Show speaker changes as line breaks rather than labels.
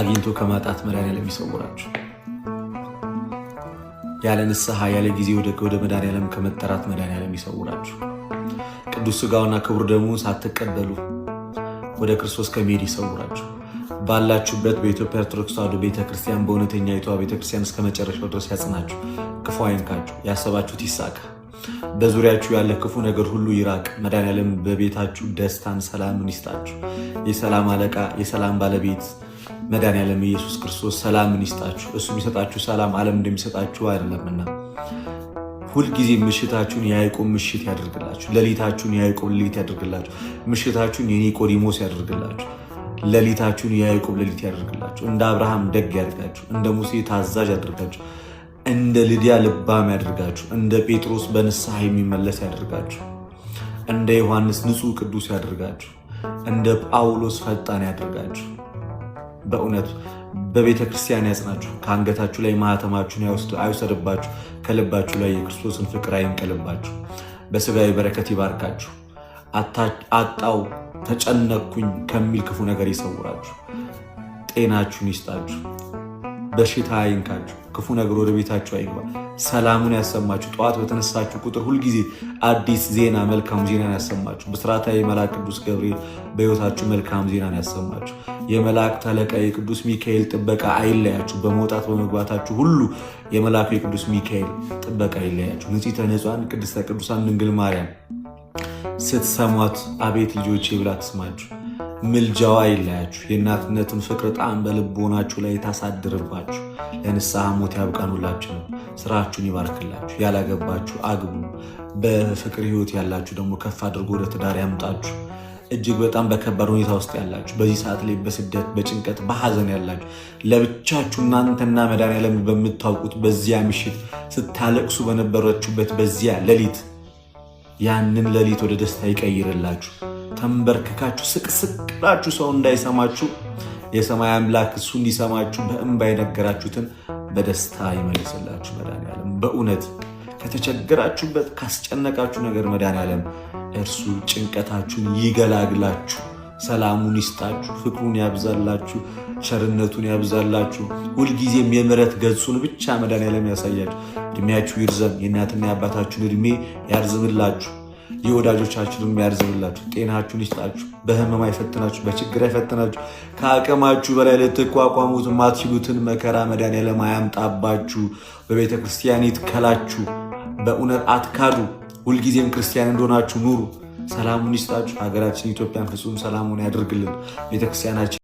አግኝቶ ከማጣት መድኃኒዓለም ይሰውራችሁ። ያለ ንስሐ ያለ ጊዜ ወደ መድኃኒዓለም ከመጠራት መድኃኒዓለም ይሰውራችሁ። ቅዱስ ሥጋውና ክቡር ደሙን ሳትቀበሉ ወደ ክርስቶስ ከመሄድ ይሰውራችሁ። ባላችሁበት በኢትዮጵያ ኦርቶዶክስ ተዋሕዶ ቤተክርስቲያን በእውነተኛይቷ ቤተክርስቲያን እስከ መጨረሻው ድረስ ያጽናችሁ። ክፉ አይንካችሁ። ያሰባችሁት ይሳካ። በዙሪያችሁ ያለ ክፉ ነገር ሁሉ ይራቅ። መድኃኒዓለም በቤታችሁ ደስታን፣ ሰላምን ይስጣችሁ። የሰላም አለቃ የሰላም ባለቤት መድኃኒዓለም ኢየሱስ ክርስቶስ ሰላምን ይስጣችሁ። እሱ የሚሰጣችሁ ሰላም ዓለም እንደሚሰጣችሁ አይደለምና ሁልጊዜ ምሽታችሁን የያዕቆብ ምሽት ያደርግላችሁ። ሌሊታችሁን የያዕቆብ ሌሊት ያደርግላችሁ። ምሽታችሁን የኒቆዲሞስ ያደርግላችሁ። ሌሊታችሁን የያዕቆብ ሌሊት ያደርግላችሁ። እንደ አብርሃም ደግ ያደርጋችሁ። እንደ ሙሴ ታዛዥ ያደርጋችሁ። እንደ ልድያ ልባም ያደርጋችሁ። እንደ ጴጥሮስ በንስሐ የሚመለስ ያደርጋችሁ። እንደ ዮሐንስ ንጹሕ ቅዱስ ያደርጋችሁ። እንደ ጳውሎስ ፈጣን ያደርጋችሁ። በእውነት በቤተ ክርስቲያን ያጽናችሁ። ከአንገታችሁ ላይ ማኅተማችሁን አይወሰድባችሁ። ከልባችሁ ላይ የክርስቶስን ፍቅር አይንቀልባችሁ። በሥጋዊ በረከት ይባርካችሁ። አጣው ተጨነኩኝ ከሚል ክፉ ነገር ይሰውራችሁ። ጤናችሁን ይስጣችሁ። በሽታ አይንካችሁ። ክፉ ነገር ወደ ቤታችሁ አይግባ። ሰላሙን ያሰማችሁ። ጠዋት በተነሳችሁ ቁጥር ሁልጊዜ አዲስ ዜና፣ መልካም ዜናን ያሰማችሁ። ብስራታዊ መልአክ ቅዱስ ገብርኤል በሕይወታችሁ መልካም ዜናን ያሰማችሁ። የመላእክት አለቃ የቅዱስ ሚካኤል ጥበቃ አይለያችሁ። በመውጣት በመግባታችሁ ሁሉ የመልአኩ የቅዱስ ሚካኤል ጥበቃ አይለያችሁ። ንጽሕተ ንጹሐን ቅድስተ ቅዱሳን ድንግል ማርያም ስትሰሟት አቤት ልጆቼ ብላ ትስማችሁ። ምልጃዋ አይለያችሁ። የእናትነትን ፍቅር ጣዕም በልቦናችሁ ላይ ታሳድርባችሁ። ለንስሐ ሞት ያብቃኑላችሁ። ስራችሁን ይባርክላችሁ። ያላገባችሁ አግቡ። በፍቅር ሕይወት ያላችሁ ደግሞ ከፍ አድርጎ ወደ ትዳር ያምጣችሁ። እጅግ በጣም በከባድ ሁኔታ ውስጥ ያላችሁ፣ በዚህ ሰዓት ላይ በስደት በጭንቀት በሐዘን ያላችሁ፣ ለብቻችሁ እናንተና መድኃኒዓለም በምታውቁት በዚያ ምሽት ስታለቅሱ በነበረችሁበት በዚያ ሌሊት ያንን ሌሊት ወደ ደስታ ይቀይርላችሁ። ተንበርክካችሁ ስቅስቅ ብላችሁ ሰው እንዳይሰማችሁ የሰማይ አምላክ እሱ እንዲሰማችሁ በእንባ የነገራችሁትን በደስታ ይመልስላችሁ መድኃኒዓለም። በእውነት ከተቸገራችሁበት ካስጨነቃችሁ ነገር መድኃኒዓለም እርሱ ጭንቀታችሁን ይገላግላችሁ። ሰላሙን ይስጣችሁ። ፍቅሩን ያብዛላችሁ። ቸርነቱን ያብዛላችሁ። ሁልጊዜም የምሕረት ገጹን ብቻ መድኃኒዓለም ያሳያችሁ። እድሜያችሁ ይርዘም። የእናትና የአባታችሁን እድሜ ያርዝምላችሁ። የወዳጆቻችሁንም ያርዝምላችሁ። ጤናችሁን ይስጣችሁ። በህመም አይፈትናችሁ፣ በችግር አይፈትናችሁ። ከአቅማችሁ በላይ ልትቋቋሙት የማትችሉትን መከራ መድኃኒዓለም አያምጣባችሁ። በቤተ ክርስቲያን ይትከላችሁ። በእውነት አትካዱ። ሁልጊዜም ክርስቲያን እንደሆናችሁ ኑሩ። ሰላሙን ይስጣችሁ። ሀገራችን ኢትዮጵያን ፍጹም ሰላሙን ያደርግልን። ቤተክርስቲያናችን